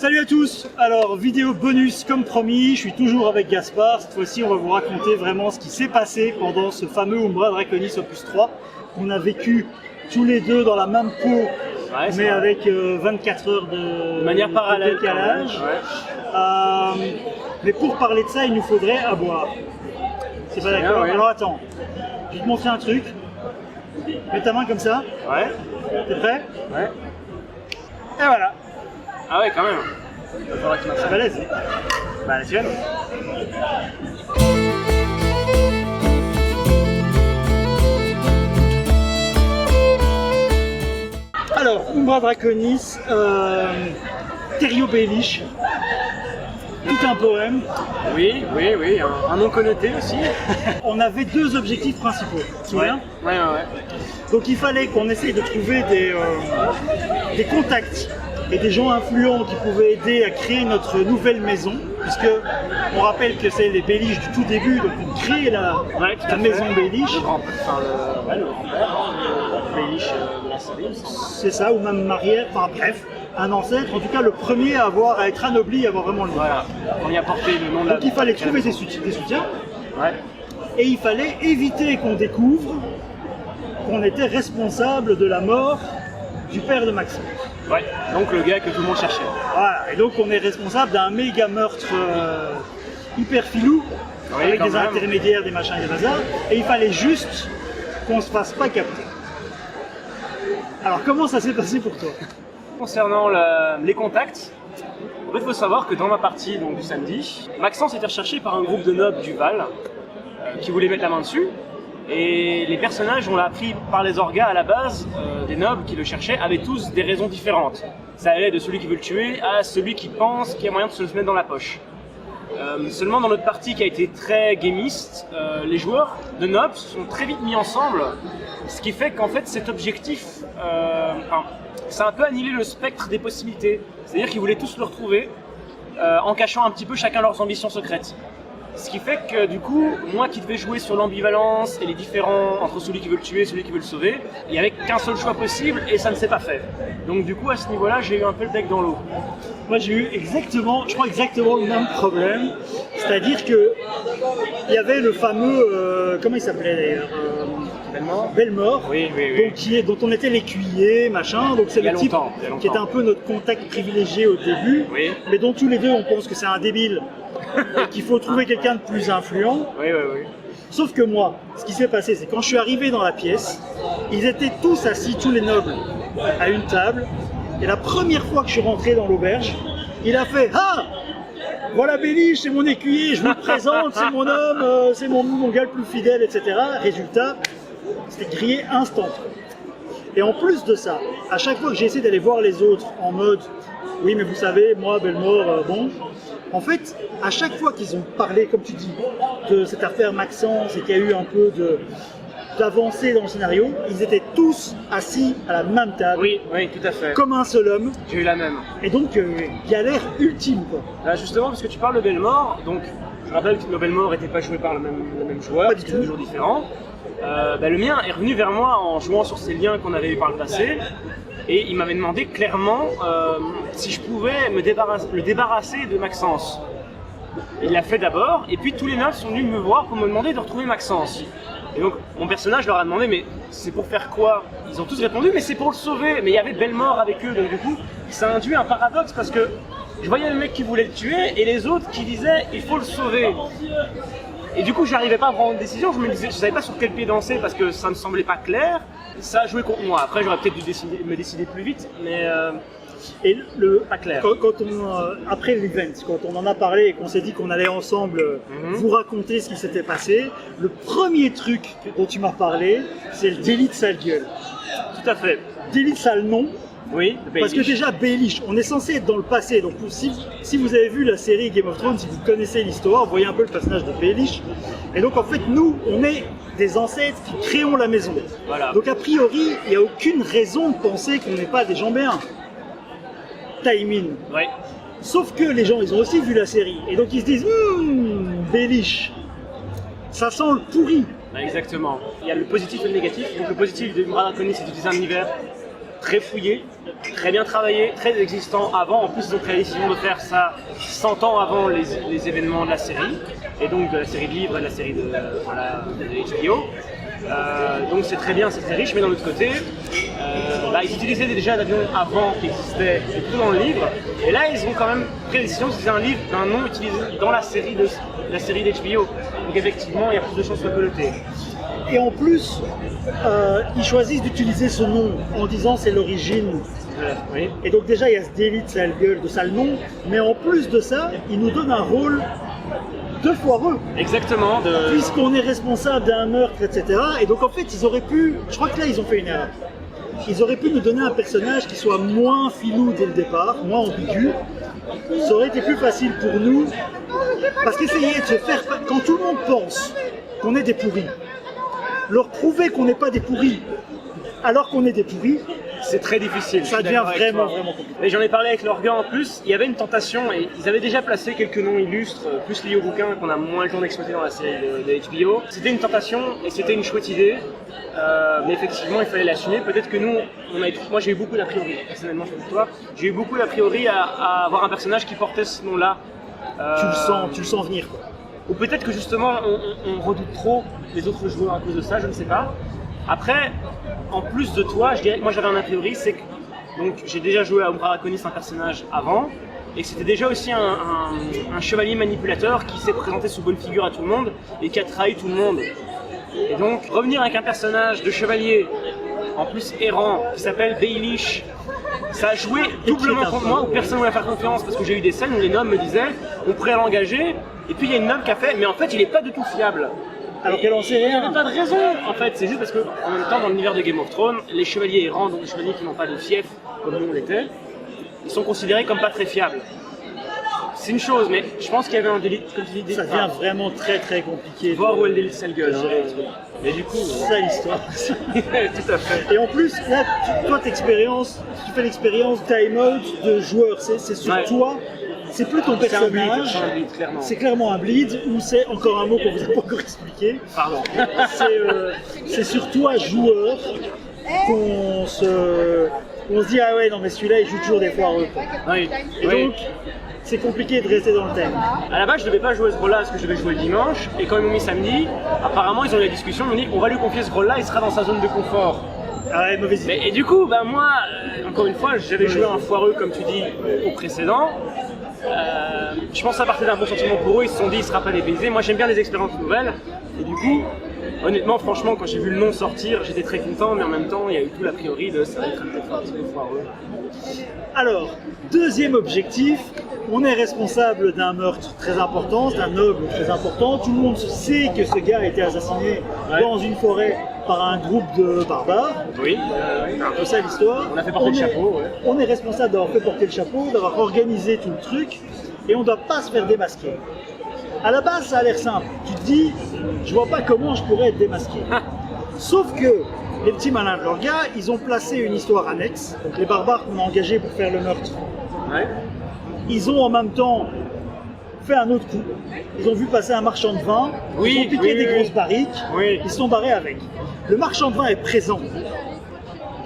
Salut à tous. Alors, vidéo bonus comme promis, je suis toujours avec Gaspard. Cette fois-ci, on va vous raconter vraiment ce qui s'est passé pendant ce fameux Umbra Draconis Opus 3 qu'on a vécu tous les deux dans la même peau, mais avec 24 heures de manière parallèle, de décalage. Mais pour parler de ça, il nous faudrait à boire. C'est pas d'accord? Alors attends, je vais te montrer un truc. Mets ta main comme ça. Ouais. T'es prêt? Ouais. Et voilà. Ah ouais, quand même. C'est balèze. Bah, la tienne. Alors, Umbra Draconis, Thériault Baelish, tout un poème. Oui, un nom connoté aussi. On avait deux objectifs principaux, tu te souviens? Ouais. Donc il fallait qu'on essaye de trouver des contacts et des gens influents qui pouvaient aider à créer notre nouvelle maison, puisque on rappelle que c'est les Baelish du tout début, donc on crée la maison Baelish. Le grand-père Baelish de la série. C'est ça, ou même Marière, enfin bref, un ancêtre, en tout cas le premier à être anobli, à avoir vraiment le nom. Voilà, on y a porté le nom de la... Donc il fallait trouver des soutiens, Ouais. et il fallait éviter qu'on découvre qu'on était responsable de la mort du père de Maxence. Ouais, donc le gars que tout le monde cherchait. Voilà, et donc on est responsable d'un méga meurtre hyper filou, avec des intermédiaires, des machins et des bazars, et il fallait juste qu'on se fasse pas capter. Alors comment ça s'est passé pour toi? Concernant les contacts, en fait, il faut savoir que dans ma partie donc, du samedi, Maxence était recherché par un groupe de nobles du Val qui voulaient mettre la main dessus. Et les personnages, on l'a appris par les orgas à la base, des nobles qui le cherchaient, avaient tous des raisons différentes. Ça allait de celui qui veut le tuer à celui qui pense qu'il y a moyen de se le mettre dans la poche. Seulement dans notre partie qui a été très gamiste, les joueurs de nobles se sont très vite mis ensemble, ce qui fait qu'en fait cet objectif, ça a un peu annihilé le spectre des possibilités. C'est-à-dire qu'ils voulaient tous le retrouver en cachant un petit peu chacun leurs ambitions secrètes. Ce qui fait que du coup, moi qui devais jouer sur l'ambivalence et les différents entre celui qui veut le tuer et celui qui veut le sauver, il n'y avait qu'un seul choix possible et ça ne s'est pas fait. Donc du coup, à ce niveau-là, j'ai eu un peu le bec dans l'eau. Moi j'ai eu exactement le même problème, c'est-à-dire que il y avait le fameux, comment il s'appelait d'ailleurs, Bellemort, Oui. donc, dont on était l'écuyer, machin, donc c'est le type qui était un peu notre contact privilégié au début, mais dont tous les deux on pense que c'est un débile, et qu'il faut trouver quelqu'un de plus influent. Oui. Sauf que moi, ce qui s'est passé, c'est quand je suis arrivé dans la pièce, ils étaient tous assis, tous les nobles, à une table, et la première fois que je suis rentré dans l'auberge, il a fait « Ah, voilà Baelish, c'est mon écuyer, je vous le présente, c'est mon homme, c'est mon gars le plus fidèle, etc. » Résultat, c'était grillé instant. Et en plus de ça, à chaque fois que j'ai essayé d'aller voir les autres en mode « Oui, mais vous savez, moi, Bellemort, bon... » En fait, à chaque fois qu'ils ont parlé, comme tu dis, de cette affaire Maxence et qu'il y a eu un peu d'avancée dans le scénario, ils étaient tous assis à la même table. Oui, tout à fait. Comme un seul homme. J'ai eu la même. Et donc, galère ultime, quoi. Là, justement, parce que tu parles de Bellemort, donc je rappelle que le Bellemort n'était pas joué par le même joueur, c'était toujours différent. Le mien est revenu vers moi en jouant sur ces liens qu'on avait eu par le passé. Et il m'avait demandé clairement si je pouvais le débarrasser de Maxence. Il l'a fait d'abord, et puis tous les nobles sont venus me voir pour me demander de retrouver Maxence. Et donc mon personnage leur a demandé mais c'est pour faire quoi? Ils ont tous répondu mais c'est pour le sauver. Mais il y avait Bellemort avec eux, donc du coup ça a induit un paradoxe parce que je voyais le mec qui voulait le tuer et les autres qui disaient il faut le sauver. Et du coup j'arrivais pas à prendre une décision, je savais pas sur quel pied danser parce que ça me semblait pas clair. Ça a joué contre moi. Après, j'aurais peut-être dû me décider plus vite, mais et pas clair. Après l'event, quand on en a parlé et qu'on s'est dit qu'on allait ensemble vous raconter ce qui s'était passé, le premier truc dont tu m'as parlé, c'est le délit de sale gueule. Tout à fait. Délit de sale nom. Oui, parce que déjà Baelish, on est censé être dans le passé, donc si vous avez vu la série Game of Thrones, si vous connaissez l'histoire, vous voyez un peu le personnage de Baelish. Et donc en fait nous, on est des ancêtres qui créons la maison. Voilà. Donc a priori, il n'y a aucune raison de penser qu'on n'est pas des gens bien. Timing. Oui. Sauf que les gens, ils ont aussi vu la série, et donc ils se disent Baelish, ça sent le pourri. Exactement. Il y a le positif et le négatif. Donc le positif de Umbra Draconis, c'est d'utiliser un univers très fouillé, très bien travaillé, très existant avant. En plus, ils ont pris la décision de faire ça 100 ans avant les événements de la série, et donc de la série de livres et de la série de HBO. Donc c'est très bien, c'est très riche, mais d'un autre côté, ils utilisaient déjà l'avion avant qui existait, c'est tout dans le livre, et là ils ont quand même pris la décision d'utiliser un livre d'un nom utilisé dans la série d'HBO. Donc effectivement, il y a plus de chances de peloter. Et en plus, ils choisissent d'utiliser ce nom en disant c'est l'origine. Oui. Et donc déjà il y a ce délit de sale gueule, de sale nom, mais en plus de ça, ils nous donnent un rôle de foireux. Exactement. Puisqu'on est responsable d'un meurtre, etc. Et donc en fait, ils auraient pu, je crois que là ils ont fait une erreur. Ils auraient pu nous donner un personnage qui soit moins filou dès le départ, moins ambigu. Ça aurait été plus facile pour nous. Parce qu'essayer de se faire, quand tout le monde pense qu'on est des pourris, leur prouver qu'on n'est pas des pourris alors qu'on est des pourris, c'est très difficile. Ça devient vraiment compliqué. Et j'en ai parlé avec Lorgan en plus, il y avait une tentation, et ils avaient déjà placé quelques noms illustres, plus liés au bouquin, qu'on a moins le temps d'exploiter dans la série de HBO. C'était une tentation, et c'était une chouette idée, mais effectivement il fallait l'assumer. Peut-être que nous, moi j'ai eu beaucoup d'a priori, personnellement je toi, j'ai eu beaucoup d'a priori à avoir un personnage qui portait ce nom-là. Tu le sens venir, quoi. Ou peut-être que justement on redoute trop les autres joueurs à cause de ça, je ne sais pas. Après, en plus de toi, je dirais que moi j'avais un a priori, c'est que donc, j'ai déjà joué à Umbra Draconis, un personnage avant, et que c'était déjà aussi un chevalier manipulateur qui s'est présenté sous bonne figure à tout le monde et qui a trahi tout le monde. Et donc, revenir avec un personnage de chevalier, en plus errant, qui s'appelle Baelish, ça a joué doublement contre moi, où personne ne voulait faire confiance, parce que j'ai eu des scènes où les nobles me disaient on pourrait l'engager, et puis il y a une noble qui a fait mais en fait il n'est pas du tout fiable. Alors qu'elle en sait rien. Il n'y a pas de raison en fait, c'est juste parce que en même temps dans l'univers de Game of Thrones, les chevaliers errants, donc les chevaliers qui n'ont pas de fief, comme nous on l'était, ils sont considérés comme pas très fiables. C'est une chose, mais je pense qu'il y avait un délit, comme tu dis, ça devient vraiment très très compliqué. Voir où est le délit de sale gueule. Mais du coup, c'est ça l'histoire. Tout à fait. Et en plus, là, toi, tu fais l'expérience time out de joueur, c'est sur toi. C'est plus ton personnage, c'est clairement un bleed, ou c'est encore un mot qu'on vous a pas encore expliqué. Pardon. C'est sur toi, joueur, qu'on se dit ah ouais, non mais celui-là il joue toujours des foireux. Oui. Et donc, c'est compliqué de rester dans le thème. À la base, je devais pas jouer ce rôle-là parce que je devais jouer le dimanche, et quand ils m'ont mis samedi, apparemment ils ont eu la discussion, ils m'ont dit on va lui confier ce rôle-là, il sera dans sa zone de confort. Ah ouais, mauvaise idée. Et du coup, moi, encore une fois, j'avais joué un foireux comme tu dis au précédent. Je pense que ça partait d'un bon sentiment pour eux, ils se sont dit il sera pas dépaysé. Moi j'aime bien les expériences nouvelles, et du coup, honnêtement, franchement, quand j'ai vu le nom sortir, j'étais très content, mais en même temps, il y a eu tout l'a priori de ça va être peut-être un petit peu foireux. Alors, deuxième objectif, on est responsable d'un meurtre très important, d'un noble très important. Tout le monde sait que ce gars a été assassiné dans une forêt par un groupe de barbares. Oui. C'est un peu ça l'histoire. On a fait porter le chapeau. Ouais. On est responsable d'avoir fait porter le chapeau, d'avoir organisé tout le truc, et on ne doit pas se faire démasquer. À la base, ça a l'air simple. Tu te dis, je vois pas comment je pourrais être démasqué. Sauf que les petits malins de leur gars, ils ont placé une histoire annexe. Donc les barbares qu'on a engagés pour faire le meurtre. Ouais. Ils ont en même temps fait un autre coup. Ils ont vu passer un marchand de vin, ils ont piqué des grosses barriques, ils se sont barrés avec. Le marchand de vin est présent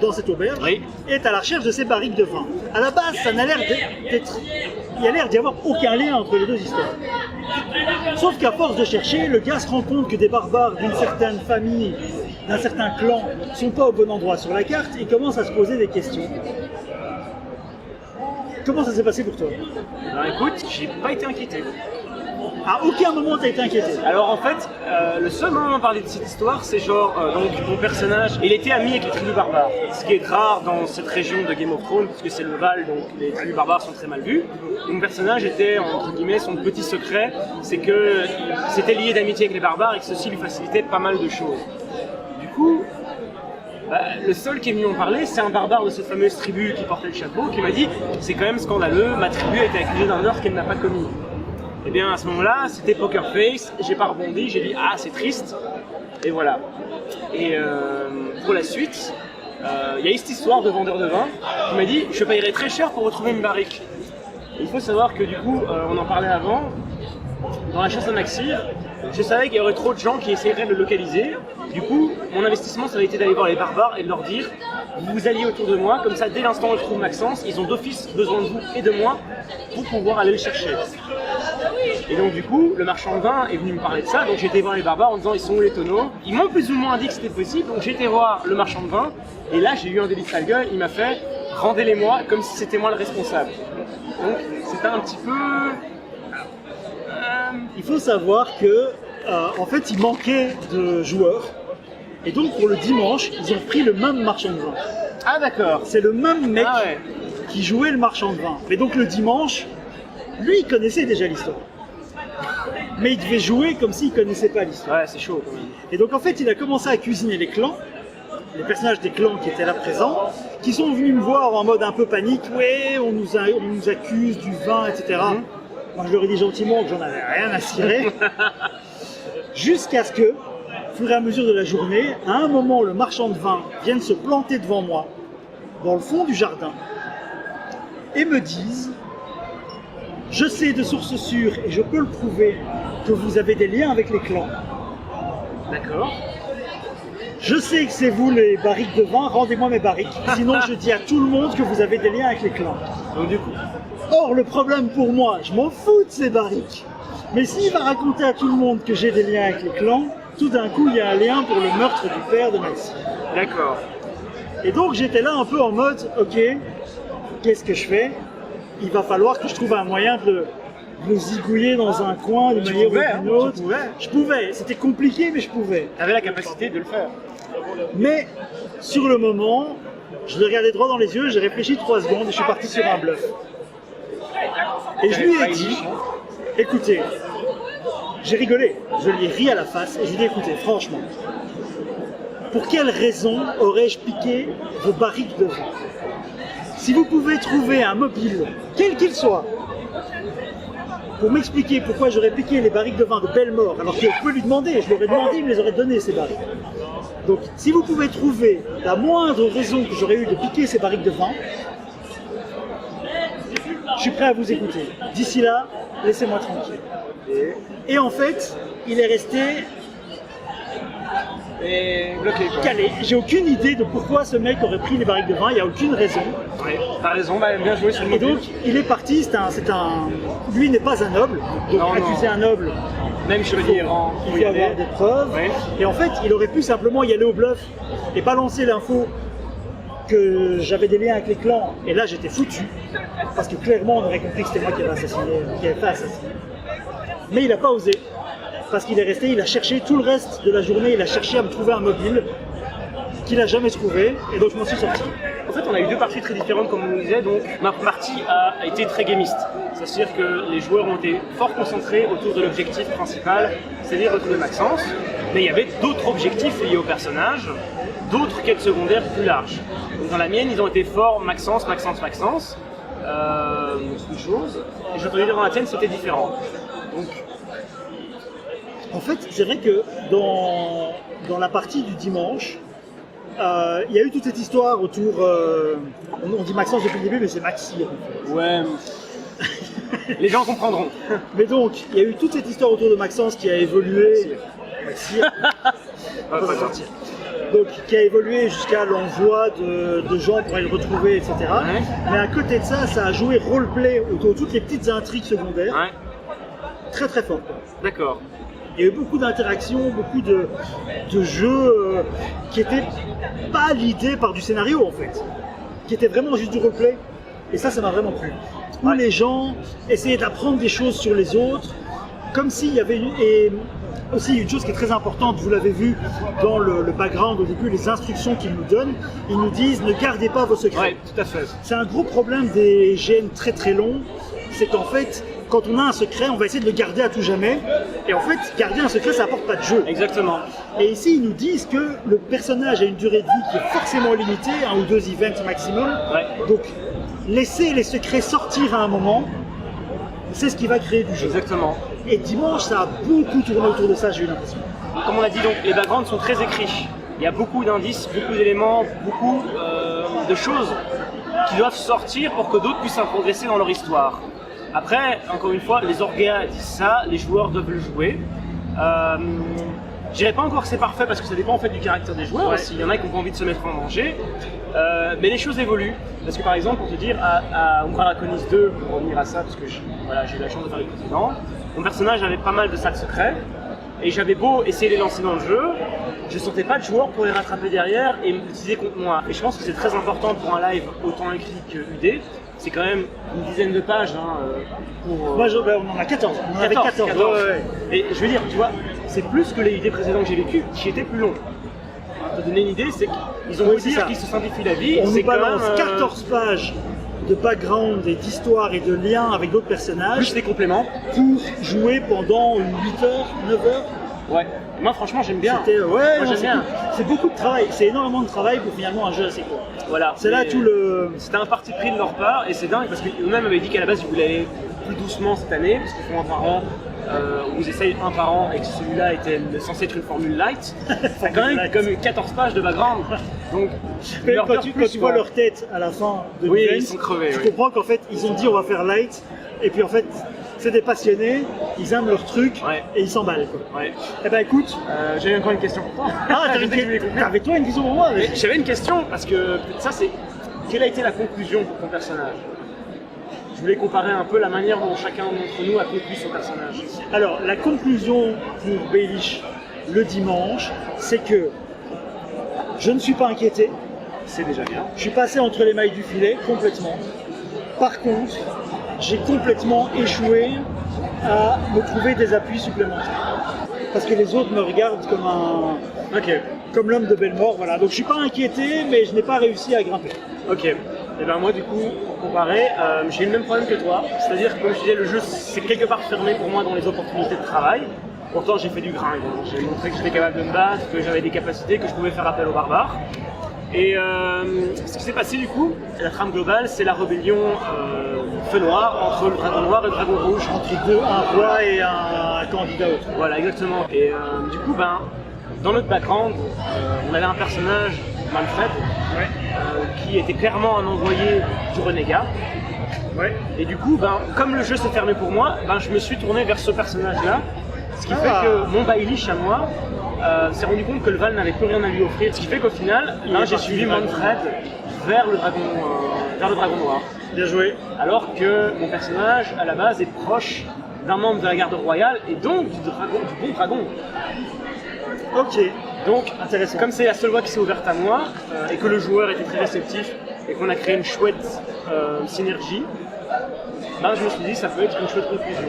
dans cette auberge et est à la recherche de ces barriques de vin. À la base, ça n'a l'air d'être... Il y a l'air d'y avoir aucun lien entre les deux histoires. Sauf qu'à force de chercher, le gars se rend compte que des barbares d'une certaine famille, d'un certain clan, ne sont pas au bon endroit sur la carte et commence à se poser des questions. Comment ça s'est passé pour toi? Écoute, j'ai pas été inquiété. À aucun moment t'as été inquiété? Alors en fait, le seul moment où on parlait de cette histoire, c'est genre, donc mon personnage, il était ami avec les tribus barbares. Ce qui est rare dans cette région de Game of Thrones, puisque c'est le Val, donc les tribus barbares sont très mal vues. Mon personnage était, entre guillemets, son petit secret, c'est que c'était lié d'amitié avec les barbares et que ceci lui facilitait pas mal de choses. Du coup, le seul qui est venu en parler, c'est un barbare de cette fameuse tribu qui portait le chapeau, qui m'a dit « c'est quand même scandaleux, ma tribu a été accusée d'un meurtre qu'elle n'a pas commis ». Et bien à ce moment-là, c'était poker face, j'ai pas rebondi, j'ai dit « ah c'est triste », et voilà. Et pour la suite, il y a eu cette histoire de vendeur de vin qui m'a dit « je payerai très cher pour retrouver une barrique ». Il faut savoir que du coup, on en parlait avant, dans la chasse à Maxir, je savais qu'il y aurait trop de gens qui essaieraient de le localiser. Du coup, mon investissement, ça a été d'aller voir les barbares et de leur dire vous vous alliez autour de moi, comme ça dès l'instant où ils trouvent Maxence, ils ont d'office besoin de vous et de moi pour pouvoir aller le chercher. Et donc du coup, le marchand de vin est venu me parler de ça, donc j'étais voir les barbares en disant ils sont où les tonneaux. Ils m'ont plus ou moins dit que c'était possible, donc j'étais voir le marchand de vin, et là j'ai eu un délit de sale gueule, il m'a fait rendez-les-moi comme si c'était moi le responsable. Donc c'était un petit peu... Il faut savoir que en fait il manquait de joueurs et donc pour le dimanche ils ont pris le même marchand de vin. Ah d'accord. C'est le même mec Ouais. qui jouait le marchand de vin. Mais donc le dimanche, lui il connaissait déjà l'histoire. Mais il devait jouer comme s'il connaissait pas l'histoire. Ouais, c'est chaud quand même. Et donc en fait il a commencé à cuisiner les clans, les personnages des clans qui étaient là présents, qui sont venus me voir en mode un peu panique, ouais on nous accuse du vin, etc. Moi je leur ai dit gentiment que j'en avais rien à cirer. Jusqu'à ce que, au fur et à mesure de la journée, à un moment le marchand de vin vienne se planter devant moi, dans le fond du jardin, et me dise: je sais de sources sûres et je peux le prouver que vous avez des liens avec les clans. D'accord. Je sais que c'est vous les barriques de vin, rendez-moi mes barriques. Sinon je dis à tout le monde que vous avez des liens avec les clans. Donc du coup, Or le problème pour moi, je m'en fous de ces barriques. Mais s'il va raconter à tout le monde que j'ai des liens avec les clans, tout d'un coup il y a un lien pour le meurtre du père de Maxime. d'accord. Et donc j'étais là un peu en mode, ok, qu'est-ce que je fais? Il va falloir que je trouve un moyen de le zigouiller dans un coin d'une manière ou d'une autre. Je pouvais, c'était compliqué mais je pouvais. Tu avais la capacité de le faire. Mais sur le moment, je le regardais droit dans les yeux, j'ai réfléchi 3 secondes et je suis parti sur un bluff. Et je lui ai dit, écoutez, j'ai rigolé, je lui ai ri à la face et je lui ai dit, écoutez, franchement, pour quelle raison aurais-je piqué vos barriques de vin? Si vous pouvez trouver un mobile, quel qu'il soit, pour m'expliquer pourquoi j'aurais piqué les barriques de vin de Bellemort, alors que je peux lui demander, je l'aurais demandé, il me les aurait donné ces barriques. Donc, si vous pouvez trouver la moindre raison que j'aurais eu de piquer ces barriques de vin, je suis prêt à vous écouter. D'ici là, laissez-moi tranquille. Et en fait, il est resté Et bloqué quoi. calé. J'ai aucune idée de pourquoi ce mec aurait pris les barriques de vin, il n'y a aucune raison. Ouais, t'as raison, bah, bien joué sur le Et mobile. donc, il est parti, lui n'est pas un noble, donc Non, accuser non. un noble, Même chevalier errant, il faut y faut aller. avoir des preuves. Ouais. Et en fait, il aurait pu simplement y aller au bluff et balancer l'info que j'avais des liens avec les clans. Et là, j'étais foutu, parce que clairement, on aurait compris que c'était moi qui avais assassiné, qui avait fait assassiner. Mais il n'a pas osé, parce qu'il est resté, il a cherché tout le reste de la journée, il a cherché à me trouver un mobile qu'il n'a jamais trouvé, et donc je m'en suis sorti. En fait, on a eu deux parties très différentes, comme on le disait, donc ma partie a été très gamiste. C'est-à-dire que les joueurs ont été fort concentrés autour de l'objectif principal, c'est-à-dire retrouver Maxence, mais il y avait d'autres objectifs liés au personnage, d'autres quêtes secondaires plus larges. Donc dans la mienne, ils ont été forts Maxence, Maxence, Maxence, une chose, et je peux dire dans la tienne, c'était différent. Donc, En fait, c'est vrai que dans la partie du dimanche, il y a eu toute cette histoire autour. On dit Maxence depuis le début, mais c'est Maxi. En fait. ouais, les gens comprendront. Mais donc, il y a eu toute cette histoire autour de Maxence qui a évolué. Maxi. On va pas sortir. Donc, qui a évolué jusqu'à l'envoi de gens pour aller le retrouver, etc. Ouais. Mais à côté de ça, ça a joué roleplay autour de toutes les petites intrigues secondaires, Ouais, très très fort. d'accord. Il y a eu beaucoup d'interactions, beaucoup de jeux qui n'étaient pas l'idée par du scénario en fait, qui étaient vraiment juste du roleplay. Et ça m'a vraiment plu. Où les gens essayaient d'apprendre des choses sur les autres, comme s'il y avait et aussi une chose qui est très importante, vous l'avez vu dans le background au début, les instructions qu'ils nous donnent, ils nous disent ne gardez pas vos secrets. Ouais, tout à fait. C'est un gros problème des GN très très longs, c'est qu'en fait, quand on a un secret, on va essayer de le garder à tout jamais. Et en fait, garder un secret, ça apporte pas de jeu. Exactement. Et ici, ils nous disent que le personnage a une durée de vie qui est forcément limitée, 1 ou 2 events maximum. Ouais. Donc, laisser les secrets sortir à un moment, c'est ce qui va créer du jeu. Exactement. Et dimanche, ça a beaucoup tourné autour de ça, j'ai eu l'impression. Comme on l'a dit, donc, les backgrounds sont très écrits. Il y a beaucoup d'indices, beaucoup d'éléments, beaucoup de choses qui doivent sortir pour que d'autres puissent progresser dans leur histoire. Après, encore une fois, les orgas disent ça, les joueurs doivent le jouer. Je dirais pas encore que c'est parfait parce que ça dépend en fait du caractère des joueurs. Ouais. Il y en a qui ont pas envie de se mettre en danger. Mais les choses évoluent. Parce que par exemple, pour te dire, à Umbrella Chronicles 2, pour revenir à ça, parce que j'ai eu la chance de faire le précédent, mon personnage avait pas mal de salles secrets. Et j'avais beau essayer de les lancer dans le jeu, je sentais pas de joueurs pour les rattraper derrière et m'utiliser contre moi. Et je pense que c'est très important pour un live autant écrit que UD. C'est quand même une dizaine de pages pour. Moi, on en a 14. On en avait 14. Ouais. Et je veux dire, tu vois, c'est plus que les UD précédents que j'ai vécu, qui étaient plus longs. Pour te donner une idée, c'est qu'ils ont beau dire qu'ils se simplifient la vie. On c'est nous balance quand même, 14 pages de background et d'histoire et de liens avec d'autres personnages plus des compléments. pour jouer pendant 8 heures, 9 heures. Ouais. Moi, franchement, j'aime bien. C'était, Moi, j'aime bien. C'est beaucoup de travail, c'est énormément de travail pour finalement un jeu assez court. Voilà. C'est là tout le. C'était un parti pris de leur part et c'est dingue parce qu'eux-mêmes avaient dit qu'à la base ils voulaient aller plus doucement cette année parce qu'ils font un par an, ou ils essayent un par an et que celui-là était censé être une formule light. C'est quand même comme 14 pages de background. Donc, Mais leur quand peur tu plus, vois quoi. leur tête à la fin de Oui, l'event, ils sont crevés. tu Oui. comprends qu'en fait ils ont dit on va faire light et puis en fait c'est des passionnés, ils aiment leur truc Ouais. et ils s'emballent quoi. Ouais. Eh ben écoute, J'avais encore une question pour toi. ah, Je sais que tu voulais conclure. t'avais toi une question pour moi Mais j'avais une question parce que ça c'est quelle a été la conclusion pour ton personnage? Je voulais comparer un peu la manière dont chacun d'entre nous a conclu son personnage. Alors, la conclusion pour Baelish le dimanche, c'est que je ne suis pas inquiété, C'est déjà bien. je suis passé entre les mailles du filet complètement. Par contre, j'ai complètement échoué à me trouver des appuis supplémentaires. Parce que les autres me regardent Ok. comme l'homme de Belmore, voilà. Donc je suis pas inquiété, mais je n'ai pas réussi à grimper. Ok. Et ben moi du coup, pour comparer, j'ai eu le même problème que toi. C'est-à-dire que comme je disais, le jeu c'est quelque part fermé pour moi dans les opportunités de travail. Pourtant j'ai fait du grind. J'ai montré que j'étais capable de me battre, que j'avais des capacités, que je pouvais faire appel aux barbares. Et ce qui s'est passé du coup, la trame globale, c'est la rébellion feu noir entre le dragon noir et le dragon rouge. Entre deux, un roi et un candidat autre. Voilà, exactement. Et du coup, ben, dans notre background, on avait un personnage, Manfred, qui était clairement un envoyé du renégat. Et du coup, ben, comme le jeu s'est fermé pour moi, ben, je me suis tourné vers ce personnage-là. Ce qui fait que mon Baelish à moi s'est rendu compte que le Val n'avait plus rien à lui offrir. Ce qui fait qu'au final, là, j'ai suivi Manfred vers le dragon noir. Bien joué. Alors que mon personnage, à la base, est proche d'un membre de la garde royale et donc du bon dragon. Ok. Donc, Intéressant. comme c'est la seule voie qui s'est ouverte à moi et que le joueur était très réceptif et qu'on a créé une chouette synergie, ben, je me suis dit ça peut être une chouette conclusion.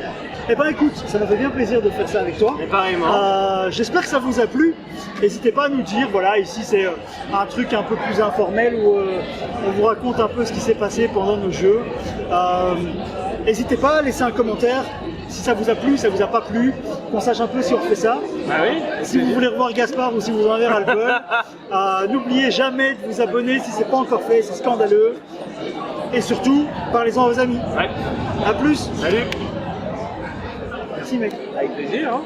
Eh ben écoute, ça m'a fait bien plaisir de faire ça avec toi. Et pareillement. J'espère que ça vous a plu. N'hésitez pas à nous dire, voilà, ici c'est un truc un peu plus informel où on vous raconte un peu ce qui s'est passé pendant nos jeux. N'hésitez pas à laisser un commentaire si ça vous a plu, si ça vous a pas plu, qu'on sache un peu si on fait ça. Bah oui. Si vous voulez revoir Gaspard ou si vous en avez ras le bol, n'oubliez jamais de vous abonner si c'est pas encore fait, c'est scandaleux. Et surtout, parlez-en à vos amis. Ouais. A plus. Salut. Merci mec. Avec plaisir. Hein.